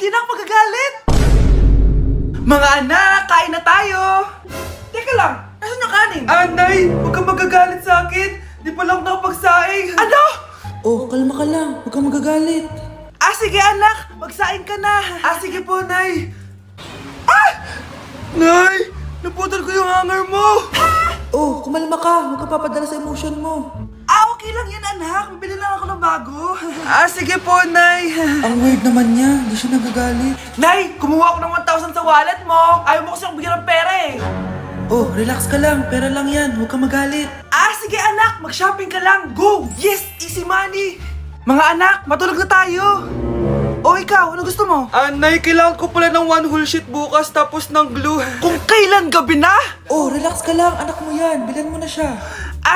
Sige na, magagalit! Mga anak, kain na tayo! Teka lang, nasan yung kanin? Nay, huwag kang magagalit sa akin. Di pa lang nakapagsaing. Ano? Oh, kalma ka lang. Huwag kang magagalit. Sige anak, magsaing ka na. Sige po, Nay. Nay, naputol ko yung hanger mo. Oh, kumalma ka. Huwag kang papadala sa emotion mo. Okay lang yan, anak. Bibili lang ako ng bago. Sige po, Nay. Ang weird naman niya. Hindi siya nagagalit. Nay, kumuha ako ng 1,000 sa wallet mo. Ayaw mo kasi akong bigyan ng pera eh. Oh, relax ka lang. Pera lang yan. Huwag kang magalit. Sige anak, mag-shopping ka lang. Go! Yes, easy money. Mga anak, matulog na tayo. Ikaw, ano gusto mo? Nay, kailangan ko pala ng one whole sheet bukas tapos ng glue. Kung kailan gabi na? Oh, relax ka lang. Anak mo yan. Bilan mo na siya.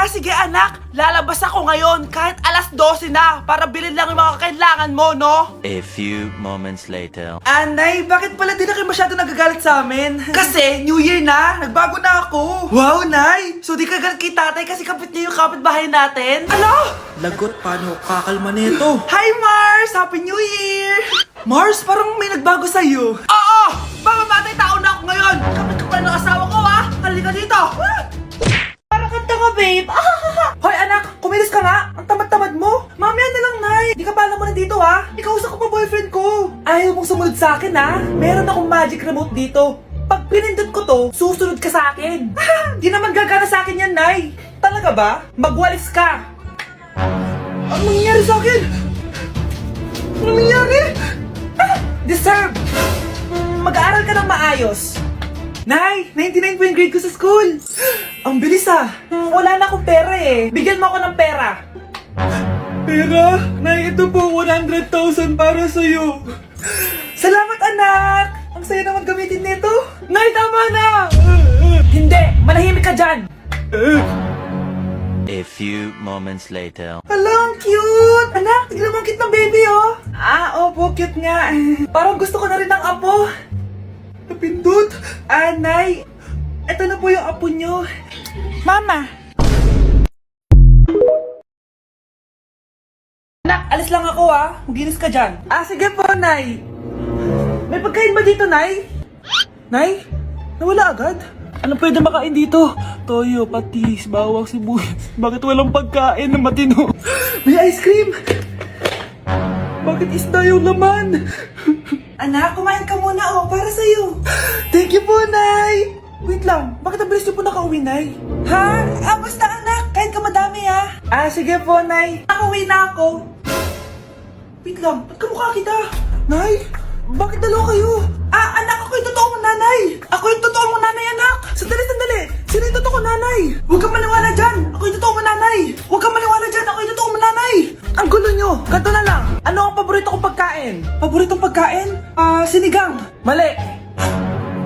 Sige anak, lalabas ako ngayon kahit alas 12 na para bilhin lang yung mga kailangan mo, no? A few moments later. Nay, bakit pala di na kayo masyado nagagalit sa amin? Kasi, New Year na, nagbago na ako. Wow, Nay! So di ka galit kay tatay kasi kapit niya yung kapitbahay natin? Ano? Lagot, paano kakalma nito? Hi, Mars! Happy New Year! Mars, parang may nagbago sa'yo. Oo! Mamamatay tao na ako ngayon! Kapit ko pa ng asawa ko, ha? Halika dito! Parang kanta ka, babe! Hoy, anak! Kumilis ka nga! Ang tamad-tamad mo! Mamaya na lang, Nay! Di ka pala mo nandito, ha? Ikausap ko pa boyfriend ko! Ayaw mong sumunod sa akin, ha? Meron akong magic remote dito. Pag pinindot ko to, susunod ka sa akin. Di naman gagana sa akin yan, Nay. Talaga ba? Magwalis ka! Ano nangyayari sa akin? Ano nangyayari? Deserve! Mag-aaral ka ng maayos. Nay, 99 po yung grade ko sa school. Ang bilis wala na akong pera eh. Bigyan mo ako ng pera. Pera? Nay, ito po 100,000 para sa'yo. Salamat anak! Ang saya naman gamitin nito. Nay, tama na! Hindi! Manahimik ka dyan! A few moments later. Hala, ang cute! Anak, tignan mo ang cute ng baby, oh! Opo, cute nga. Parang gusto ko na rin ng apo. Napindot! Nay, eto na po yung apo nyo. Mama! Anak, alis lang ako, Maginis ka dyan. Sige po, Nay. May pagkain ba dito, Nay? Nay? Nawala agad? Ano pwede makain dito? Toyo, patis, bawang, sibuyas. Bakit walang pagkain na matino? May ice cream! Bakit isda yung laman? Anak, kumain ka muna, para sa'yo. Thank you po, Nay! Wait lang, bakit ang bilis niyo po nakauwi, Nay? Basta anak, kain ka madami, sige po, Nay. Nakauwi na ako. Wait lang, ba't kamukha kita? Nay, bakit dalawa kayo? Anak, ako yung totoo mong nanay! Ako yung totoo mong nanay, anak! Sandali! Sino yung totoo mong nanay? Huwag kang maniwala dyan! Ako yung totoo mong nanay! Huwag kang maniwala dyan! Ako yung totoo mong nanay! Ang gulo nyo! Ganto na lang! Ano ang paborito kong pagkain? Paboritong pagkain? Sinigang! Mali!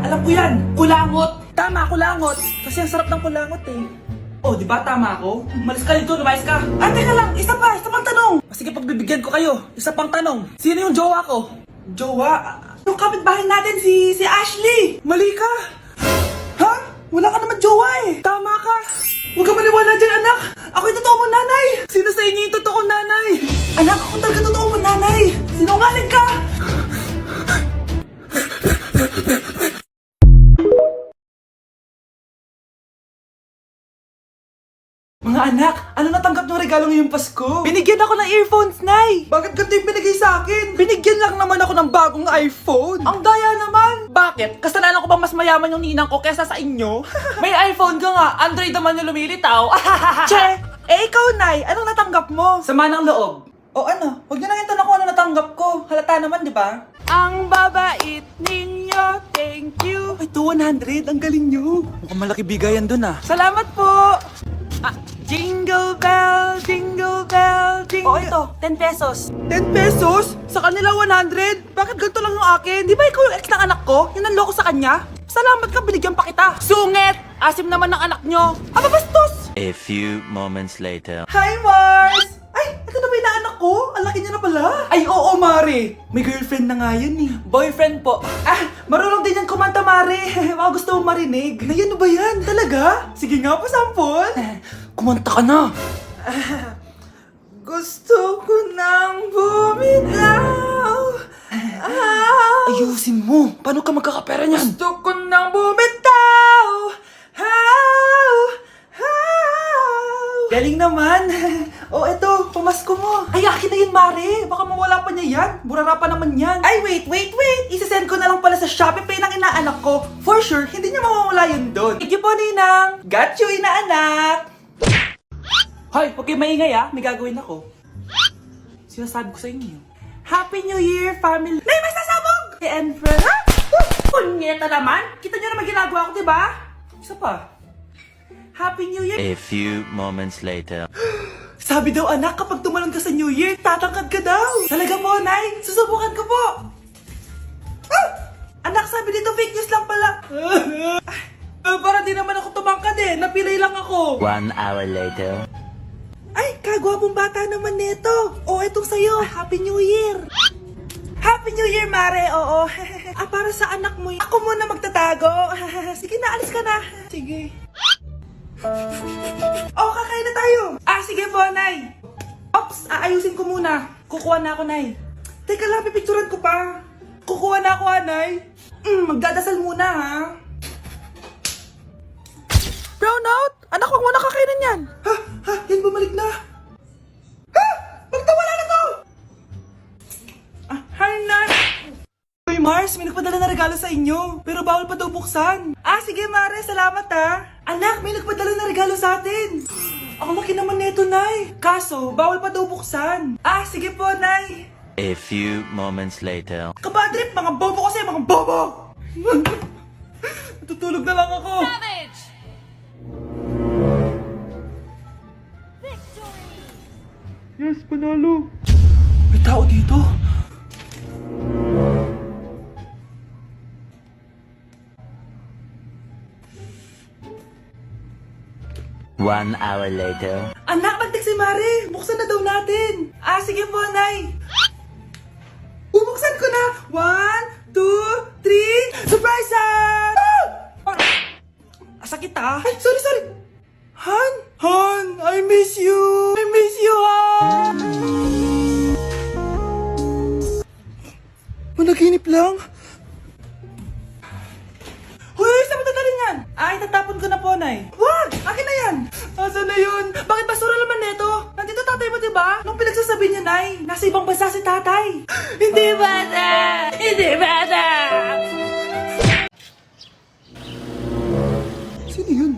Alam ko yan! Kulangot! Tama, kulangot! Kasi ang sarap ng kulangot eh. Di ba tama ako? Malis ka dito, lumayas ka! Teka lang! Isa pang tanong! Sige, pagbibigyan ko kayo. Isa pang tanong. Sino yung jowa ko? Jowa? Yung kapitbahay natin, si Ashley! Mali ka! Wala ka naman jowa eh! Tama ka! Huwag ka maniwala dyan, anak! Ako yung totoo mong nanay! Sino sa inyo yung totoo nanay? Anak, ako talaga totoo mong nanay! Sinungaling ka! Mga anak, ano natanggap ng regalo ngayong Pasko? Binigyan ako ng earphones, Nay! Bakit ganito yung binigay sa akin? Binigyan lang naman ako ng bagong iPhone! Ang daya naman! Bakit? Kasalanan ko bang mas mayaman yung ninang ko kesa sa inyo? May iPhone ka nga, Android naman yung lumilitaw! Che! Ikaw, Nay, anong natanggap mo? Sama ng loob. Ano? Huwag niyo nang tanong kung ano natanggap ko. Halata naman, di ba? Ang babait ninyo, thank you! Ay, 200, ang galing nyo! Mukhang malaki bigayan dun Salamat po! Jingle bell, jingle bell, jingle... ito, 10 pesos. 10 pesos? Sa kanila 100? Bakit ganito lang yung akin? Di ba ikaw yung ex ng anak ko? Yung nanloko sa kanya? Salamat ka, binigyan pa kita. Sungit! Asim naman ng anak nyo. Bastos! A few moments later. Hi, Mars! Ay, ito na ba yung anak ko? Ang laki niya na pala. Ay, oo, Mari. May girlfriend na nga yan eh. Boyfriend po. Marunong din yan kumanta, Mari. Baka gusto mo marinig. Nay, ano ba yan? Talaga? Sige nga po, sample. Kumanta ka na! Gusto ko nang bumitaw. paano ka magkakapera niyan? Gusto ko nang bumitaw. How? Galing naman. Oh, eto, pamasko mo. Ay, akin na yun, Mare. Baka mawala pa niya yan. Burara pa naman yan. Ay, wait. Isasend ko na lang pala sa Shopee Pay ng inaanak ko. For sure, hindi niya mawawala yun doon. Thank you po, Ninang. Got you, inaanak. Hoy, huwag kayo maingay ah. May gagawin ako. Sinasabi ko sa inyo. Happy New Year, family. Nay, may sasabog! And friends. Ha? Punyeta naman. Kita niyo naman ginagawa ko, diba? Isa pa. Happy New Year. A few moments later. Sabi daw anak, kapag tumalon ka sa New Year, tatangkad ka daw. Talaga po, Nay. Susubukan ko po. Ah! Anak, sabi dito fake news lang pala. Para di naman ako tumangkad eh. Napilay lang ako. 1 hour later. Ay, kagwapong bata naman nito. Oh, etong sa'yo. Happy New Year. Happy New Year, Mare. Oo. Para sa anak mo. Ako muna magtatago. Sige na, alis ka na. Sige. Oh, kakain na tayo. Sige po, Nay. Ops, aayusin ko muna. Kukuha na ako, Nay. Teka lang, pipicturan ko pa. Kukuha na ako, Nay. Magdadasal muna, ha? Brownout? Anak, huwag mo na kakainin yan. Yan bumalik na. Magtawala na to. Hi, Nay. Uy, Mars, may nagpadala na regalo sa inyo. Pero bawal pa daw buksan. Sige, Mare. Salamat, ha. Anak, may nagpadala na regalo sa atin. Ang laki naman nito, Nay. Kaso, bawal pa daw buksan. Sige po, Nay. A few moments later. Kabadrip, mga bobo kasi, mga bobo! Natutulog na lang ako. Savage! Yes, panalo. May tao dito. One hour later. Anak, mag-text si Mare. Buksan na daw natin. Sige po, Nay. Bubuksan ko na. 1, 2, 3. Surprise! Sakit ah. Ay, sorry. Han, I miss you. Han. Managinip lang. Hoy, saan mo dadalhin yan? Itatapon ko na po, Nay. Wag! Akin na yan! Asan na yun? Bakit basura naman neto? Nandito tatay mo, diba? Nung pinagsasabi niya, Nay, nasa ibang bansa si tatay. Hindi bata! Sino yun?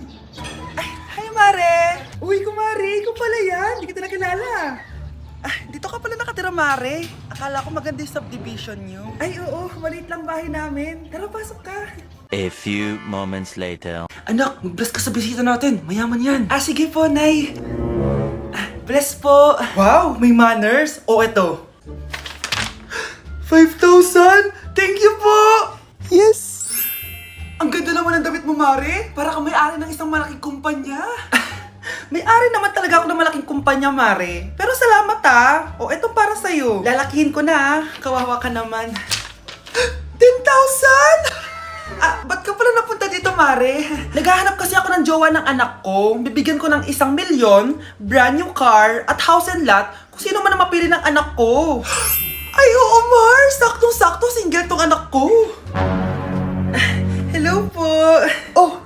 Hi, Mare! Uy, kumare, ikaw pala yan. Hindi kita nakilala. Dito ka pala nakatira, Mare. Akala ko maganda yung subdivision niyo. Ay, oo. Maliit lang bahay namin. Tara, pasok ka. A few moments later. Anak, mag-bless ka sa bisita natin. Mayaman yan. Sige po, Nay. Bless po. Wow, may manners. Eto. 5,000? Thank you po! Yes! Ang ganda naman ng damit mo, Mare. Para kang may-ari ng isang malaking kumpanya. May-ari naman talaga ako ng malaking kumpanya, Mare. Pero salamat eto para sa'yo. Lalakihin ko na Kawawa ka naman. 10,000? Ba't ka pala napunta dito, Mare? Naghahanap kasi ako ng jowa ng anak ko. Bibigyan ko ng 1 milyon, brand new car, at house and lot kung sino man ang mapili ng anak ko. Ay, oo, Mar! Saktong-sakto, single tong anak ko. Hello po.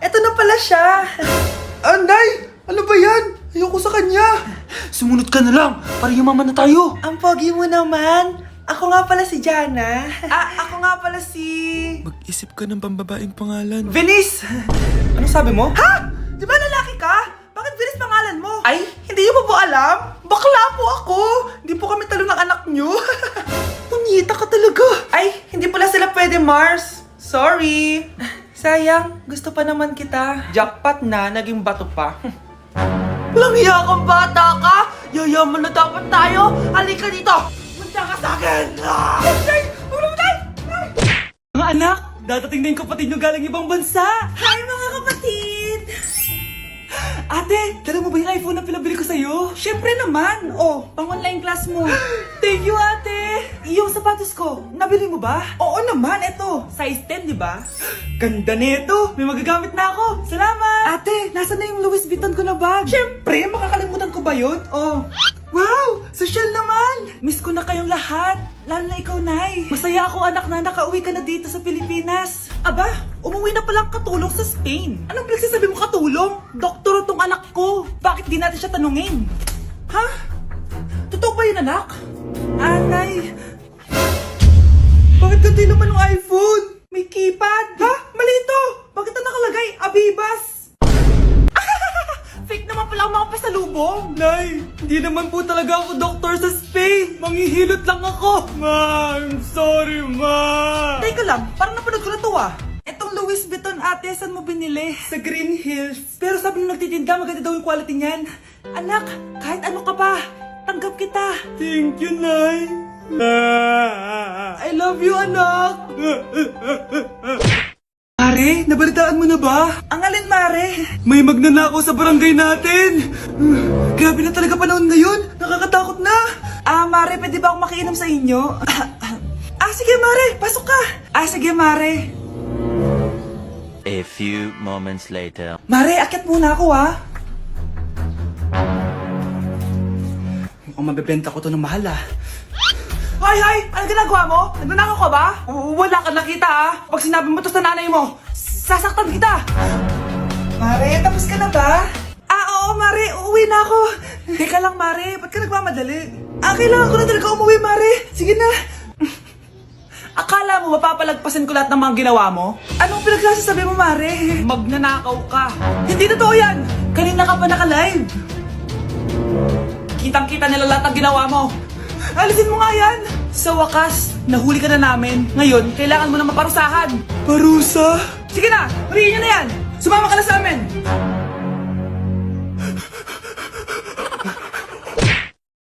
Eto na pala siya. Nay! Ano ba yan? Ayoko sa kanya. Sumunod ka na lang para yumaman na tayo. Ang pogi mo naman. Ako nga pala si Jana. Ako nga pala si... Mag-isip ka ng pambabaeng pangalan. Venice! Anong sabi mo? Ha? Di ba lalaki ka? Bakit Venice pangalan mo? Ay, hindi niyo po alam? Bakla po ako! Hindi po kami talo ng anak niyo. Punyita ka talaga. Ay, hindi pala sila pwede, Mars. Sorry. Sayang, gusto pa naman kita. Jackpot na, naging bato pa. Walang hiya kang bata ka! Yayaman na dapat tayo! Halika dito! Punta ka sa akin! Tay! Ulo mo, Tay! Mga anak, dadating na yung kapatid nyo galing ibang bansa! Hi, mga kapatid! Ate, dala mo ba yung iPhone na pinabili ko sa'yo? Siyempre naman! Pang-online class mo. Thank you, ate! Yung sapatos ko, nabili mo ba? Oo naman, eto. Size 10, di ba? Ganda nito! May magagamit na ako! Salamat! Ate, nasa na yung Louis Vuitton ko na bag? Siyempre, makakalimutan ko ba yun? Wow! Social naman! Miss ko na kayong lahat. Lalo na ikaw, Nay. Masaya ako, anak, na nakauwi ka na dito sa Pilipinas. Aba, umuwi na palang katulong sa Spain. Anong pinagsasabi mo katulong? Doktor tong anak ko. Bakit di natin siya tanungin? Ha? Totoo ba yun, anak? Nay. Bakit ganito naman ng iPhone? May keypad. Ha? Mali ito. Bakit na nakalagay? Abibas. Fake naman pala ang mga pasalubong. Nay, hindi naman po talaga ako doktor sa Spain. Manghihilot lang ako. Ma, I'm sorry, ma. Teka lang, parang napanood ko na to ah. Etong Louis Vuitton ate, saan mo binili? Sa Green Hills. Pero sabi nung nagtitinda, maganda daw yung quality niyan. Anak, kahit ano ka pa, tanggap kita. Thank you, Nay. I love you, anak. Mare, nabalitaan mo na ba? Ang alin, Mare? May magnanakaw sa barangay natin! Grabe na talaga panahon ngayon! Nakakatakot na! Mare, pwede ba akong makiinom sa inyo? Sige, Mare! Pasok ka! Sige, Mare! A few moments later. Mare, akyat muna ako, Mukhang mabebenta ko to ng mahal, Hoy! Ano ginagawa mo? Nagnanakaw ka ba? Wala ka nakita, Pag sinabi mo to sa nanay mo, sasaktan kita! Mare, tapos ka na ba? Oo, Mare. Uuwi na ako. Teka lang, Mare. Ba't ka nagmamadali? Kailangan ko na talaga umuwi, Mare. Sige na. Akala mo mapapalagpasan ko lahat ng mga ginawa mo? Anong pinagsasabi mo, Mare? Magnanakaw ka. Hindi totoo yan. Kanina ka pa naka-live. Kitang-kita nila lahat ng ginawa mo. Alisin mo nga yan! Sa wakas, nahuli ka na namin. Ngayon, kailangan mo na maparusahan. Parusa? Sige na! Huriin nyo na yan! Sumama ka na sa amin!